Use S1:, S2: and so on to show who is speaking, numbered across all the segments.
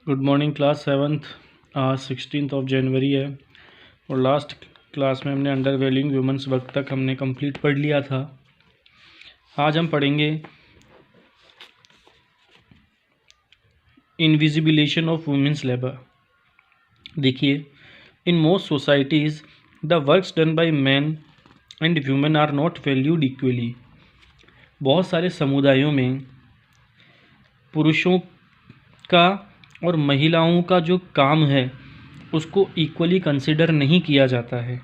S1: Good morning class seventh. आज 16 जनवरी है और लास्ट क्लास में हमने अंडर वैल्यूइंग वुमेन्स वर्क तक हमने कंप्लीट पढ़ लिया था। आज हम पढ़ेंगे इनविजिबिलेशन ऑफ वुमेन्स लेबर। देखिए, in most societies the works done by man and women are not valued equally. बहुत सारे समुदायों में पुरुषों का और महिलाओं का जो काम है उसको इक्वली कंसिडर नहीं किया जाता है।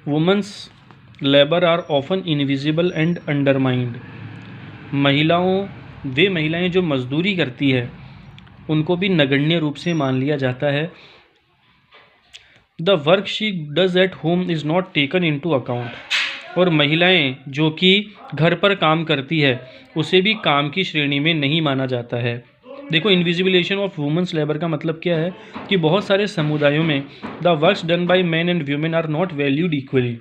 S1: Women's labour are often invisible and undermined. वे महिलाएं जो मजदूरी करती है उनको भी नगण्य रूप से मान लिया जाता है। The work she does at home is not taken into account. और महिलाएं जो कि घर पर काम करती है उसे भी काम की श्रेणी में नहीं माना जाता है। देखो, इनविजिबिलेशन ऑफ वुमेन्स लेबर का मतलब क्या है कि बहुत सारे समुदायों में the works done by man and women are not valued equally,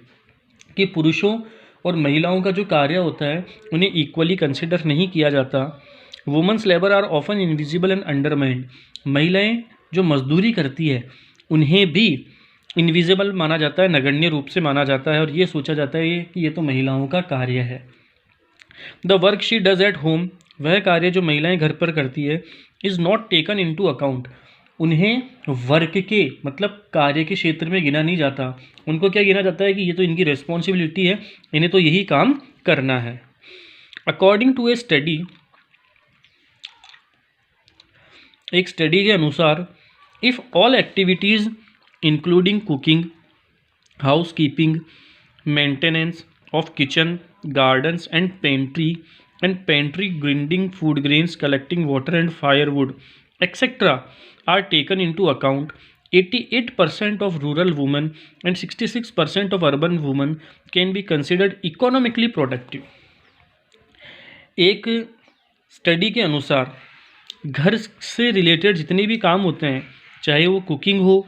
S1: कि पुरुषों और महिलाओं का जो कार्य होता है उन्हें इक्वली कंसिडर नहीं किया जाता। Women's labour are often invisible and undermined. महिलाएं जो मजदूरी करती है उन्हें भी इनविजिबल माना जाता है, नगण्य रूप से माना जाता है और ये सोचा जाता है कि ये तो महिलाओं का कार्य है। The work she does at home, वह कार्य जो महिलाएं घर पर करती है, is not taken into account. उन्हें वर्क के मतलब कार्य के क्षेत्र में गिना नहीं जाता। उनको क्या गिना जाता है कि ये तो इनकी रिस्पॉन्सिबिलिटी है, इन्हें तो यही काम करना है। अकॉर्डिंग टू ए स्टडी, एक स्टडी के अनुसार, if all activities including cooking, house keeping, maintenance of kitchen, gardens and pantry grinding food grains, collecting water and firewood, etc. are taken into account, 88% of rural women and 66% of urban women can be considered economically productive. एक study के अनुसार घर से related जितने भी काम होते हैं, चाहे वो कुकिंग हो,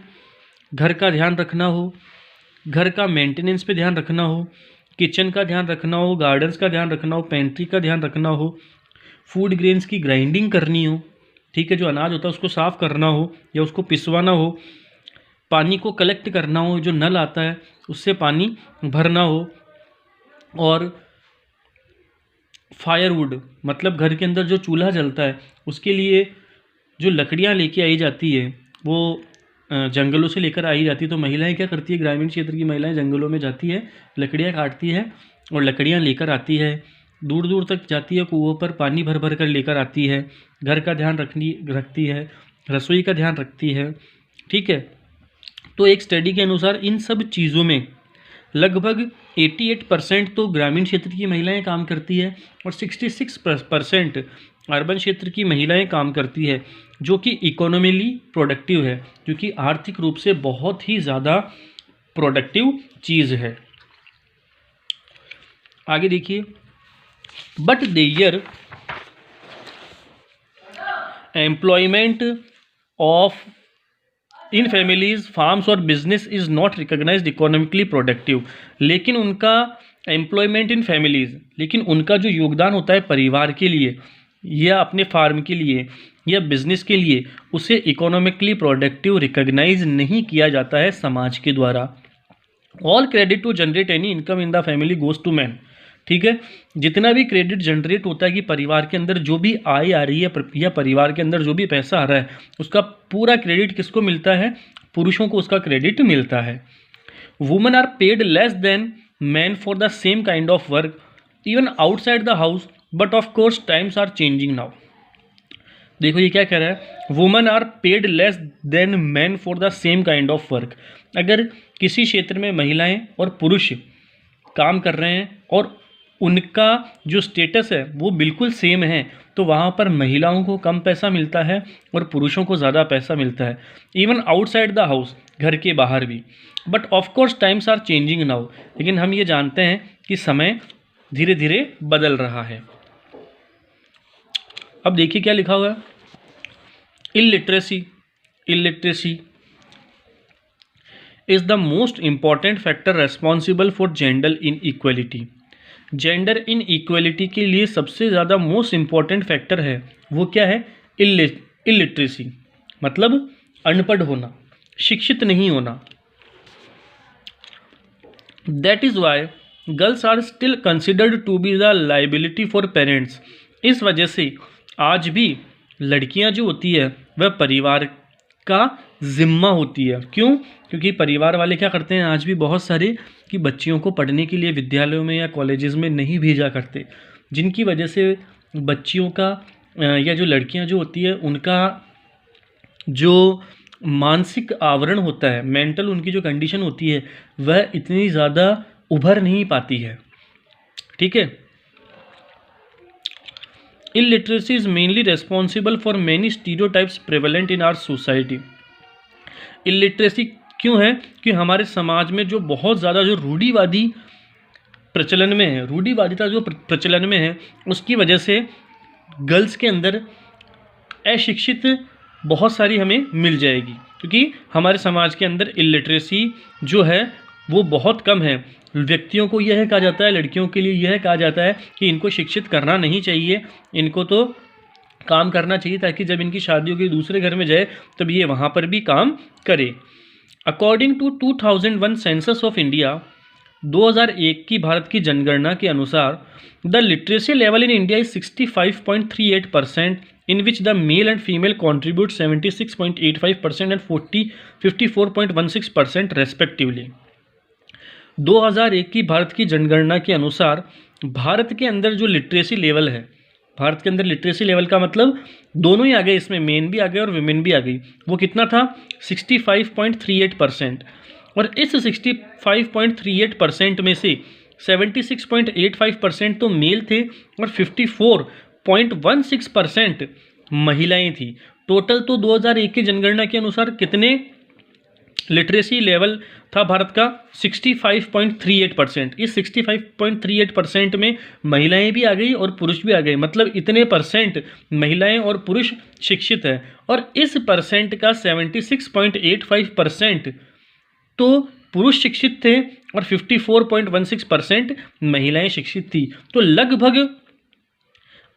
S1: घर का ध्यान रखना हो, घर का मेंटेनेंस पे ध्यान रखना हो, किचन का ध्यान रखना हो, गार्डन्स का ध्यान रखना हो, पेंट्री का ध्यान रखना हो, फूड ग्रेन्स की ग्राइंडिंग करनी हो, ठीक है, जो अनाज होता है उसको साफ़ करना हो या उसको पिसवाना हो, पानी को कलेक्ट करना हो, जो नल आता है उससे पानी भरना हो, और फायरवुड मतलब घर के अंदर जो चूल्हा जलता है उसके लिए जो लकड़ियाँ लेके आई जाती है वो जंगलों से लेकर आई जाती है। तो महिलाएं क्या करती है, ग्रामीण क्षेत्र की महिलाएं जंगलों में जाती है, लकड़ियाँ काटती है और लकड़ियाँ लेकर आती है, दूर दूर तक जाती है, कुओं पर पानी भर भर कर लेकर आती है, घर का ध्यान रखती है, रसोई का ध्यान रखती है, ठीक है। तो एक स्टडी के अनुसार इन सब चीज़ों में लगभग 88% तो ग्रामीण क्षेत्र की महिलाएं काम करती है और 66% अर्बन क्षेत्र की महिलाएं काम करती है, जो कि इकोनॉमिकली प्रोडक्टिव है, जो कि आर्थिक रूप से बहुत ही ज़्यादा प्रोडक्टिव चीज़ है। आगे देखिए, but their employment of in families, farms और business is not recognised economically productive. लेकिन उनका एम्प्लॉयमेंट इन फैमिलीज, लेकिन उनका जो योगदान होता है परिवार के लिए या अपने फार्म के लिए या बिजनेस के लिए, उसे इकोनॉमिकली प्रोडक्टिव रिकॉग्नाइज नहीं किया जाता है समाज के द्वारा। All credit to generate any income in the family goes to man, ठीक है। जितना भी क्रेडिट जनरेट होता है कि परिवार के अंदर जो भी आय आ रही है या परिवार के अंदर जो भी पैसा आ रहा है उसका पूरा क्रेडिट किसको मिलता है, पुरुषों को उसका क्रेडिट मिलता है। Women are paid less than man for the same kind of work even outside the house, but of course times are changing now. देखो ये क्या कह रहा है, women are paid less than man for the same kind of work. अगर किसी क्षेत्र में महिलाएं और पुरुष काम कर रहे हैं और उनका जो स्टेटस है वो बिल्कुल सेम है, तो वहाँ पर महिलाओं को कम पैसा मिलता है और पुरुषों को ज़्यादा पैसा मिलता है, इवन आउटसाइड द हाउस, घर के बाहर भी। But of course times are changing now, लेकिन हम ये जानते हैं कि समय धीरे धीरे बदल रहा है। अब देखिए क्या लिखा हुआ है, illiteracy is the most important factor responsible for gender in equality. Gender in equality के लिए सबसे ज़्यादा मोस्ट इम्पॉर्टेंट फैक्टर है वो क्या है, इलिटरेसी मतलब अनपढ़ होना, शिक्षित नहीं होना। That is why girls are still considered to be the liability for parents. इस वजह से आज भी लड़कियां जो होती है वह परिवार का जिम्मा होती है। क्यों? क्योंकि परिवार वाले क्या करते हैं आज भी बहुत सारे कि बच्चियों को पढ़ने के लिए विद्यालयों में या कॉलेजेस में नहीं भेजा करते, जिनकी वजह से बच्चियों का या जो लड़कियां जो होती है उनका जो मानसिक आवरण होता है, मेंटल उनकी जो कंडीशन होती है वह इतनी ज़्यादा उभर नहीं पाती है। ठीक है। Illiteracy is mainly responsible for many stereotypes prevalent in our society. Illiteracy क्यों है कि हमारे समाज में जो बहुत ज़्यादा जो रूढ़िवादी प्रचलन में है, रूढ़िवादिता जो प्रचलन में है, उसकी वजह से गर्ल्स के अंदर अशिक्षित बहुत सारी हमें मिल जाएगी, क्योंकि हमारे समाज के अंदर इलिटरेसी जो है वो बहुत कम है। व्यक्तियों को यह कहा जाता है, लड़कियों के लिए यह कहा जाता है कि इनको शिक्षित करना नहीं चाहिए, इनको तो काम करना चाहिए ताकि जब इनकी शादी होगी दूसरे घर में जाए तब ये वहाँ पर भी काम करे। According to 2001 census of India, 2001 की भारत की जनगणना के अनुसार the literacy level in India is 65.38%, in which the male and female contribute 76.85% and 54.16% respectively। 2001 की भारत की जनगणना के अनुसार भारत के अंदर जो लिटरेसी लेवल है, भारत के अंदर लिटरेसी लेवल का मतलब दोनों ही आ गए, इसमें मेन भी आ गए और विमेन भी आ गई, वो कितना था 65.38%। और इस 65.38% में से 76.85% तो मेल थे और 54.16% महिलाएं थी। टोटल तो 2001 की जनगणना के अनुसार कितने लिटरेसी लेवल था भारत का 65.38%। इस 65.38% में महिलाएं भी आ गई और पुरुष भी आ गए, मतलब इतने परसेंट महिलाएं और पुरुष शिक्षित है। और इस परसेंट का 76.85% तो पुरुष शिक्षित थे और 54.16% महिलाएं शिक्षित थी। तो लगभग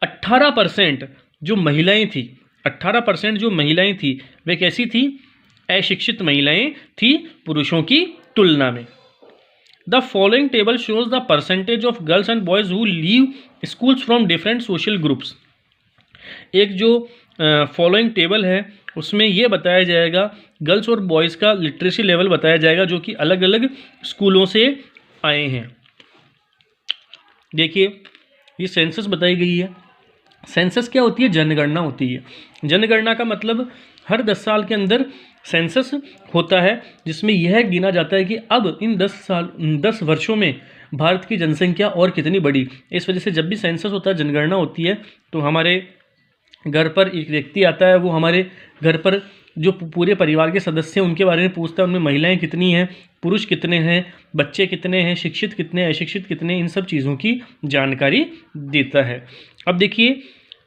S1: 18% जो महिलाएं थी, 18% जो महिलाएं थी वे कैसी थी? अशिक्षित महिलाएं थी पुरुषों की तुलना में। The following table shows the percentage of girls and boys who leave schools from different social groups. एक जो फॉलोइंग टेबल है उसमें यह बताया जाएगा गर्ल्स और बॉयज़ का लिटरेसी लेवल बताया जाएगा जो कि अलग अलग स्कूलों से आए हैं। देखिए ये सेंसस बताई गई है। सेंसस क्या होती है? जनगणना होती है। जनगणना का मतलब हर 10 साल के अंदर सेंसस होता है जिसमें यह गिना जाता है कि अब इन 10 वर्षों में भारत की जनसंख्या और कितनी बढ़ी। इस वजह से जब भी सेंसस होता है, जनगणना होती है, तो हमारे घर पर एक व्यक्ति आता है, वो हमारे घर पर जो पूरे परिवार के सदस्य हैं उनके बारे में पूछता है, उनमें महिलाएं कितनी हैं, पुरुष कितने हैं, बच्चे कितने हैं, शिक्षित कितने, अशिक्षित कितने, इन सब चीज़ों की जानकारी देता है। अब देखिए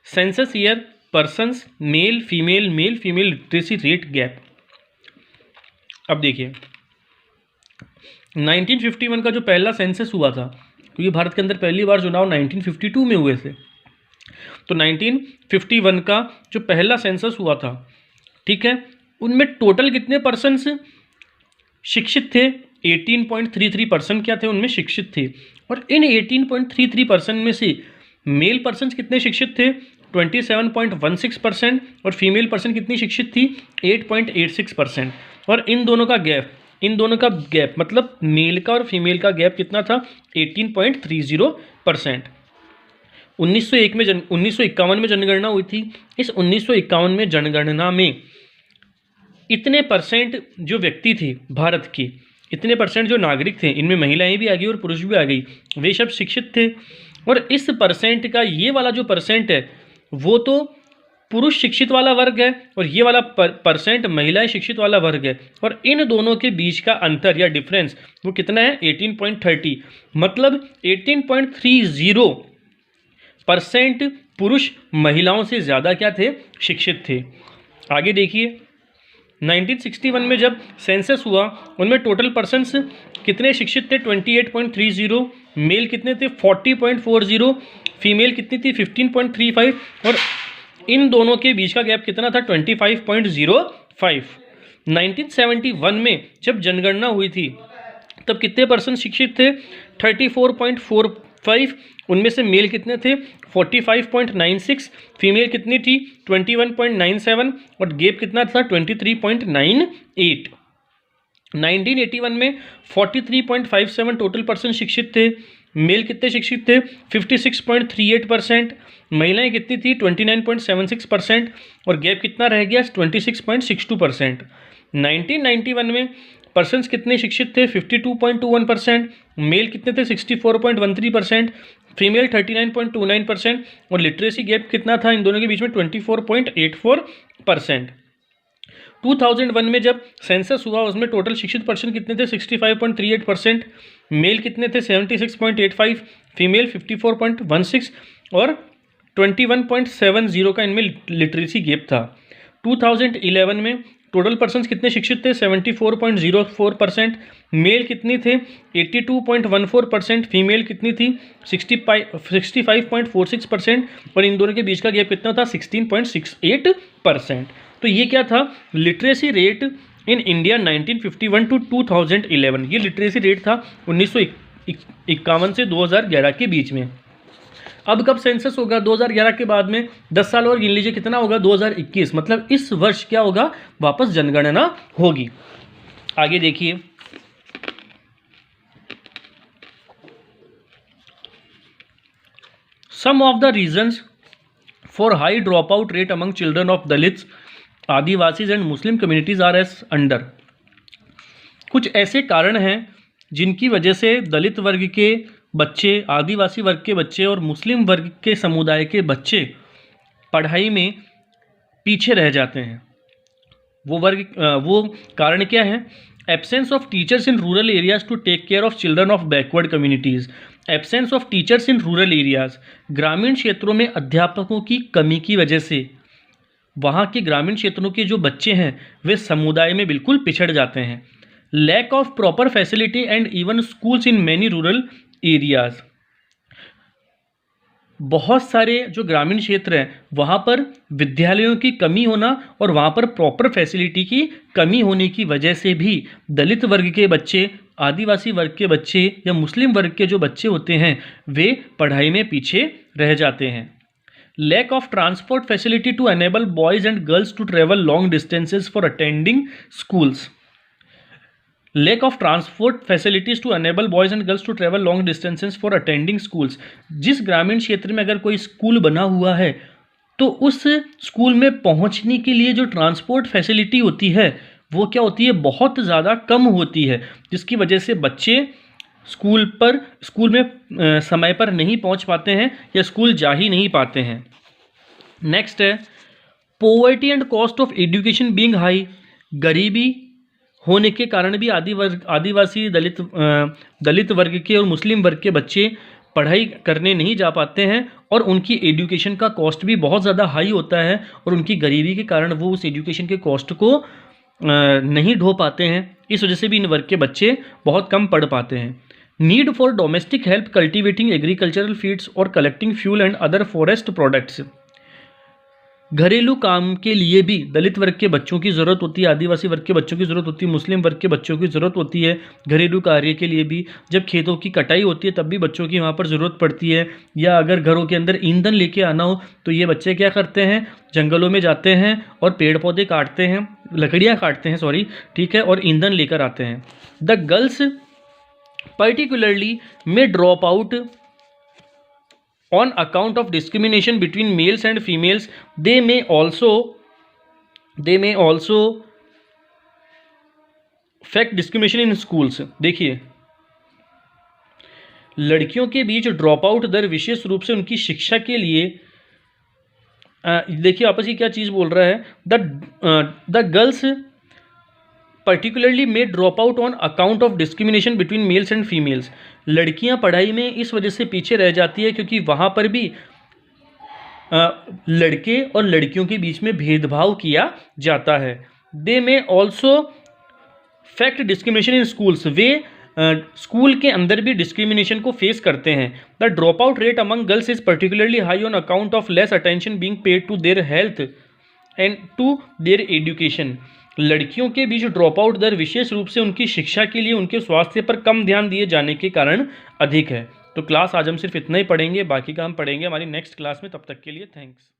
S1: census year, persons, male female literacy rate gap. अब देखिए 1951 का जो पहला सेंसस हुआ था, क्योंकि भारत के अंदर पहली बार चुनाव 1952 में हुए थे, तो 1951 का जो पहला सेंसस हुआ था, ठीक है, उनमें टोटल कितने पर्सन्स शिक्षित थे? 18.33% क्या थे? उनमें शिक्षित थे। और इन 18.33% में से मेल पर्सन कितने शिक्षित थे? 27.16%। और फीमेल पर्सन कितनी शिक्षित थी? 8.86%। और इन दोनों का गैप मतलब मेल का और फीमेल का गैप कितना था? 18.30%। 1951 में जनगणना हुई थी। इस 1951 में जनगणना में इतने परसेंट जो व्यक्ति थे भारत के, इतने परसेंट जो नागरिक थे, इनमें महिलाएं भी आ गई और पुरुष भी आ गई, वे सब शिक्षित थे। और इस परसेंट का ये वाला जो परसेंट है वो तो पुरुष शिक्षित वाला वर्ग है और ये वाला परसेंट महिलाएं शिक्षित वाला वर्ग है। और इन दोनों के बीच का अंतर या डिफरेंस वो कितना है? 18.30। मतलब 18.30% पुरुष महिलाओं से ज़्यादा क्या थे? शिक्षित थे। आगे देखिए 1961 में जब सेंसस हुआ उनमें टोटल पर्सन्स कितने शिक्षित थे? 28.30। मेल कितने थे? 40.40। फीमेल कितनी थी? 15.35। और इन दोनों के बीच का गैप कितना था? 25.05। 1971 में जब जनगणना हुई थी तब कितने परसेंट शिक्षित थे? 34.45। उनमें से मेल कितने थे? 45.96। फीमेल कितनी थी? 21.97। और गैप कितना था? 23.98। 1981 में 43.57 टोटल पर्सन शिक्षित थे। मेल कितने शिक्षित थे? 56.38%। महिलाएं कितनी थी? 29.76%। और गैप कितना रह गया? 26.62%। 1991 में पर्सन्स कितने शिक्षित थे? 52.21%। मेल कितने थे? 64.13%। फीमेल 39.29%। और लिटरेसी गैप कितना था इन दोनों के बीच में? 24.84%। 2001 में जब सेंसस हुआ उसमें टोटल शिक्षित पर्सन कितने थे? 65.38%। मेल कितने थे? 76.85। फीमेल 54.16। और 21.70 का इनमें लिटरेसी गैप था। 2011 में टोटल पर्सन्स कितने शिक्षित थे? 74.04%। मेल कितने थे? 82.14%। फीमेल कितनी थी? 65.46%। और इन दोनों के बीच का गैप कितना था? 16.68%। तो ये क्या था? Literacy rate in India 1951 to 2011। ये लिटरेसी रेट था 1951 से 2011 के बीच में। अब कब सेंसस होगा? 2011 के बाद में 10 साल और गिन लीजिए कितना होगा? 2021। मतलब इस वर्ष क्या होगा? वापस जनगणना होगी। आगे देखिए, some of the reasons for high drop out rate among children of Dalits, Adivasis and Muslim communities are as under. कुछ ऐसे कारण हैं जिनकी वजह से दलित वर्ग के बच्चे, आदिवासी वर्ग के बच्चे और मुस्लिम वर्ग के समुदाय के बच्चे पढ़ाई में पीछे रह जाते हैं। वो कारण क्या है? Absence of teachers in rural areas to take care of children of backward communities. Absence of teachers in rural areas, ग्रामीण क्षेत्रों में अध्यापकों की कमी की वजह से वहाँ के ग्रामीण क्षेत्रों के जो बच्चे हैं वे समुदाय में बिल्कुल पिछड़ जाते हैं। Lack of proper facility and even schools in many rural areas, बहुत सारे जो ग्रामीण क्षेत्र हैं वहाँ पर विद्यालयों की कमी होना और वहाँ पर प्रॉपर फैसिलिटी की कमी होने की वजह से भी दलित वर्ग के बच्चे, आदिवासी वर्ग के बच्चे या मुस्लिम वर्ग के जो बच्चे होते हैं वे पढ़ाई में पीछे रह जाते हैं। Lack of transport facility to enable boys and girls to travel long distances for attending schools. Lack of transport facilities to enable boys and girls to travel long distances for attending schools. जिस ग्रामीण क्षेत्र में अगर कोई school बना हुआ है तो उस स्कूल में पहुंचने के लिए जो ट्रांसपोर्ट फैसिलिटी होती है वो क्या होती है? बहुत ज़्यादा कम होती है, जिसकी वजह से बच्चे स्कूल में समय पर नहीं पहुंच पाते हैं या स्कूल जा ही नहीं पाते हैं। नेक्स्ट है poverty and cost of education being high. गरीबी होने के कारण भी आदिवासी दलित वर्ग के और मुस्लिम वर्ग के बच्चे पढ़ाई करने नहीं जा पाते हैं और उनकी एजुकेशन का कॉस्ट भी बहुत ज़्यादा हाई होता है और उनकी गरीबी के कारण वो उस एजुकेशन के कॉस्ट को नहीं ढो पाते हैं। इस वजह से भी इन वर्ग के बच्चे बहुत कम पढ़ पाते हैं। Need for domestic help cultivating agricultural fields और collecting fuel and other forest products. घरेलू काम के लिए भी दलित वर्ग के बच्चों की ज़रूरत होती है, आदिवासी वर्ग के बच्चों की ज़रूरत होती है, मुस्लिम वर्ग के बच्चों की ज़रूरत होती है। घरेलू कार्य के लिए भी जब खेतों की कटाई होती है तब भी बच्चों की वहाँ पर ज़रूरत पड़ती है, या अगर घरों के अंदर ईंधन लेके आना हो तो ये बच्चे क्या करते हैं? जंगलों में जाते हैं और पेड़ पौधे काटते हैं, लकड़ियाँ काटते हैं सॉरी, ठीक है, और ईंधन लेकर आते हैं। द गर्ल्स पर्टिकुलरली में drop out on account of discrimination between males and females. They may also fact discrimination in schools. देखिए, लड़कियों के बीच ड्रॉप आउट दर विशेष रूप से उनकी शिक्षा के लिए देखिए आपस की क्या चीज़ बोल रहा है? The girls particularly may drop out on account of discrimination between mails and females. लड़कियां पढ़ाई में इस वजह से पीछे रह जाती है क्योंकि वहाँ पर भी लड़के और लड़कियों के बीच में भेदभाव किया जाता है। दे मे ऑल्सो फैक्ट डिस्क्रिमिनेशन इन स्कूल्स। वे स्कूल के अंदर भी डिस्क्रिमिनेशन को फेस करते हैं। The drop out rate among girls is particularly high on account of less attention being paid to their health and to their education. लड़कियों के बीच ड्रॉप आउट दर विशेष रूप से उनकी शिक्षा के लिए उनके स्वास्थ्य पर कम ध्यान दिए जाने के कारण अधिक है। तो क्लास आज हम सिर्फ इतना ही पढ़ेंगे, बाकी का हम पढ़ेंगे हमारी नेक्स्ट क्लास में। तब तक के लिए थैंक्स।